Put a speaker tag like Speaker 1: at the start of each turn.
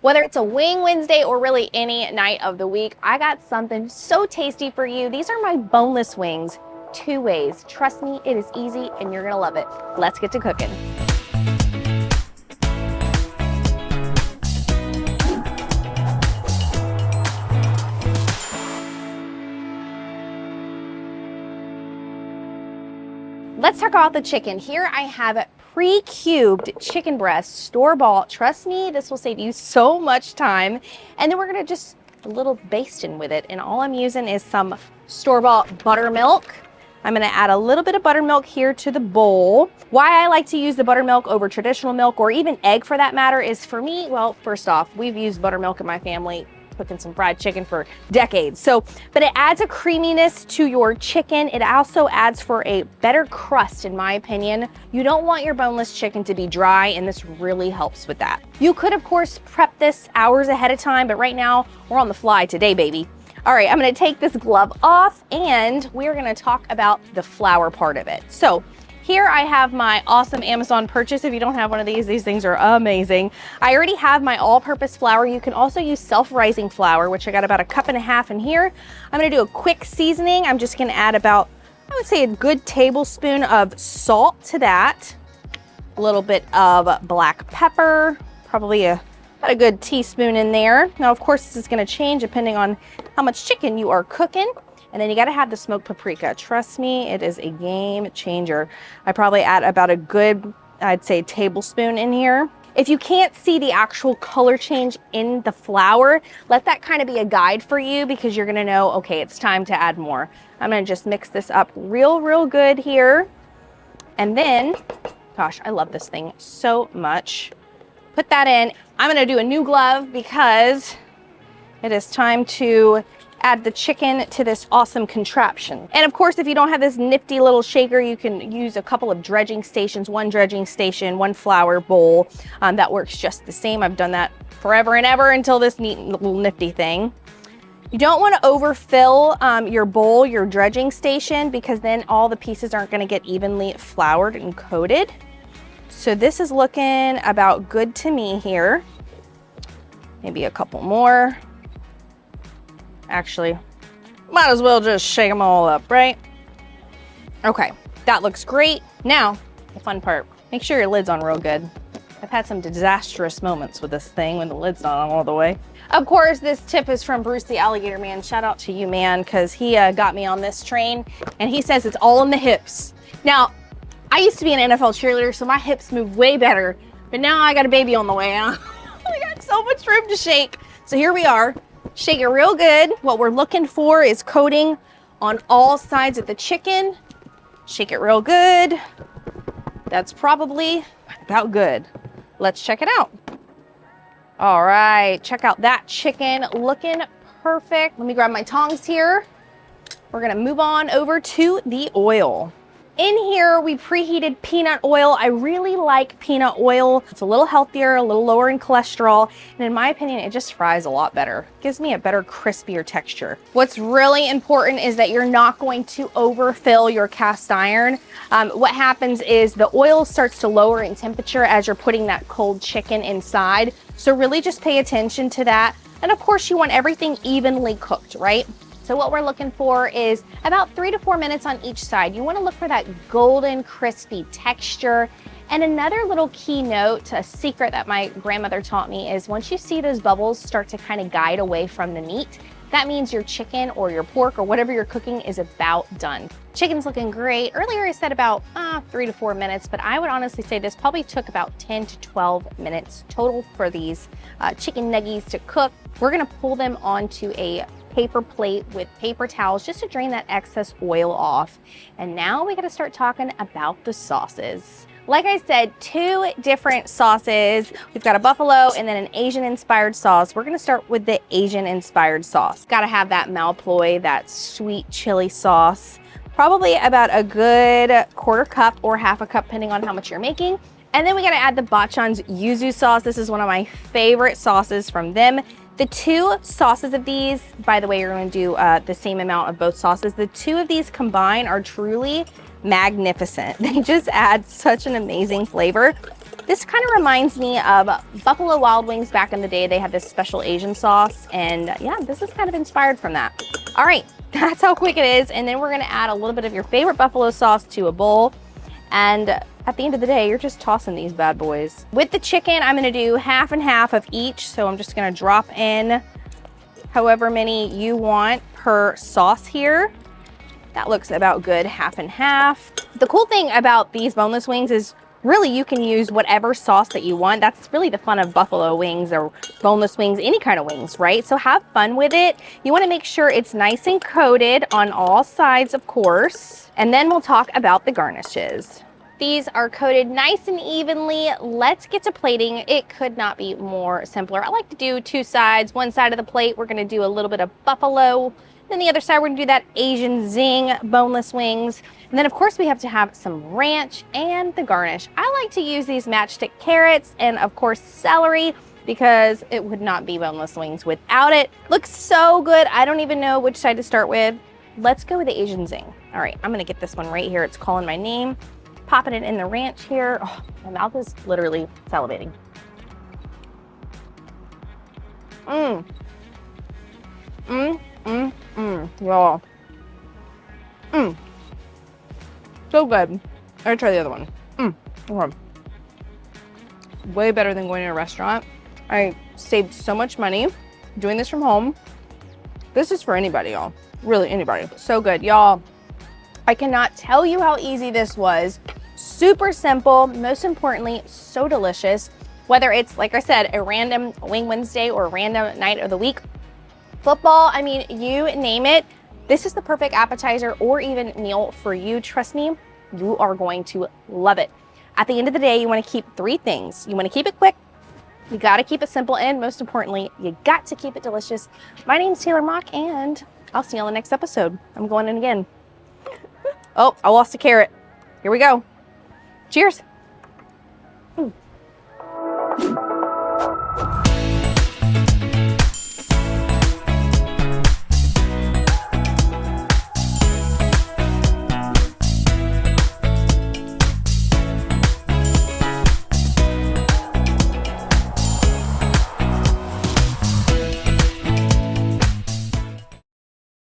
Speaker 1: Whether it's a wing Wednesday or really any night of the week, I got something so tasty for you. These are my boneless wings, 2 ways. Trust me, it is easy and you're gonna love it. Let's get to cooking. Let's talk about the chicken. Here I have pre-cubed chicken breast, store-bought. Trust me, this will save you so much time. And then we're gonna just a little basting with it. And all I'm using is some store-bought buttermilk. I'm gonna add a little bit of buttermilk here to the bowl. Why I like to use the buttermilk over traditional milk or even egg for that matter is for me, well, first off, we've used buttermilk in my family cooking some fried chicken for decades. But it adds a creaminess to your chicken. It also adds for a better crust, in my opinion. You don't want your boneless chicken to be dry, and this really helps with that. You could, of course, prep this hours ahead of time, but right now, we're on the fly today, baby. All right, I'm gonna take this glove off, and we're gonna talk about the flour part of it. So, here I have my awesome Amazon purchase. If you don't have one of these things are amazing. I already have my all-purpose flour. You can also use self-rising flour, which I got about 1.5 cups in here. I'm gonna do a quick seasoning. I'm just gonna add about, I would say a good tablespoon of salt to that. A little bit of black pepper, probably about a good teaspoon in there. Now, of course, this is gonna change depending on how much chicken you are cooking. And then you gotta have the smoked paprika. Trust me, it is a game changer. I probably add about a good, I'd say, tablespoon in here. If you can't see the actual color change in the flour, let that kind of be a guide for you because you're gonna know, okay, it's time to add more. I'm gonna just mix this up real good here. And then, gosh, I love this thing so much. Put that in. I'm gonna do a new glove because it is time to add the chicken to this awesome contraption. And of course, if you don't have this nifty little shaker, you can use a couple of dredging stations, one dredging station, one flour bowl. That works just the same. I've done that forever and ever until this neat little nifty thing. You don't want to overfill your bowl, your dredging station, because then all the pieces aren't gonna get evenly floured and coated. So this is looking about good to me here. Maybe a couple more. Actually, might as well just shake them all up, right? Okay, that looks great. Now, the fun part, make sure your lid's on real good. I've had some disastrous moments with this thing when the lid's not on all the way. Of course, this tip is from Bruce the Alligator Man. Shout out to you, man, because he got me on this train, and he says it's all in the hips. Now, I used to be an NFL cheerleader, so my hips move way better, but now I got a baby on the way. I got so much room to shake. So here we are. Shake it real good. What we're looking for is coating on all sides of the chicken. Shake it real good. That's probably about good. Let's check it out. All right, check out that chicken looking perfect. Let me grab my tongs here. We're gonna move on over to the oil. In here, we preheated peanut oil. I really like peanut oil. It's a little healthier, a little lower in cholesterol, and in my opinion, it just fries a lot better. Gives me a better, crispier texture. What's really important is that you're not going to overfill your cast iron. What happens is the oil starts to lower in temperature as you're putting that cold chicken inside. So really just pay attention to that. And of course, you want everything evenly cooked, right? So what we're looking for is about 3 to 4 minutes on each side. You want to look for that golden, crispy texture. And another little key note, a secret that my grandmother taught me is once you see those bubbles start to kind of guide away from the meat, that means your chicken or your pork or whatever you're cooking is about done. Chicken's looking great. Earlier I said about 3 to 4 minutes, but I would honestly say this probably took about 10 to 12 minutes total for these chicken nuggies to cook. We're gonna pull them onto a paper plate with paper towels just to drain that excess oil off. And now we gotta start talking about the sauces. Like I said, 2 different sauces. We've got a buffalo and then an Asian inspired sauce. We're gonna start with the Asian inspired sauce. Gotta have that Mae Ploy, that sweet chili sauce. Probably about a good 1/4 cup or 1/2 cup, depending on how much you're making. And then we gotta add the Bachan's Yuzu sauce. This is one of my favorite sauces from them. The 2 sauces of these, by the way, you're going to do the same amount of both sauces. The 2 of these combined are truly magnificent. They just add such an amazing flavor. This kind of reminds me of Buffalo Wild Wings back in the day. They had this special Asian sauce, and yeah, this is kind of inspired from that. All right, that's how quick it is. And then we're gonna add a little bit of your favorite buffalo sauce to a bowl. And at the end of the day, you're just tossing these bad boys. With the chicken, I'm gonna do half and half of each. So I'm just gonna drop in however many you want per sauce here. That looks about good, half and half. The cool thing about these boneless wings is really you can use whatever sauce that you want. That's really the fun of buffalo wings or boneless wings, any kind of wings, right? So have fun with it. You wanna make sure it's nice and coated on all sides, of course. And then we'll talk about the garnishes. These are coated nice and evenly. Let's get to plating. It could not be more simpler. I like to do two sides. One side of the plate, we're gonna do a little bit of buffalo. Then the other side, we're gonna do that Asian zing boneless wings. And then of course we have to have some ranch and the garnish. I like to use these Matchstick carrots and of course celery because it would not be boneless wings without it. Looks so good. I don't even know which side to start with. Let's go with the Asian zing. All right, I'm gonna get this one right here. It's calling my name. Popping it in the ranch here. Oh, my mouth is literally salivating. Y'all. So good. I gotta try the other one. Okay. Way better than going to a restaurant. I saved so much money doing this from home. This is for anybody, y'all. Really, anybody. So good, y'all. I cannot tell you how easy this was. Super simple, most importantly, so delicious. Whether it's, like I said, a random Wing Wednesday or a random night of the week, football, I mean, you name it. This is the perfect appetizer or even meal for you. Trust me, you are going to love it. At the end of the day, you want to keep three things. You want to keep it quick, you got to keep it simple, and most importantly, you got to keep it delicious. My name's Taylor Mock, and I'll see you on the next episode. I'm going in again. Oh, I lost a carrot. Here we go. Cheers.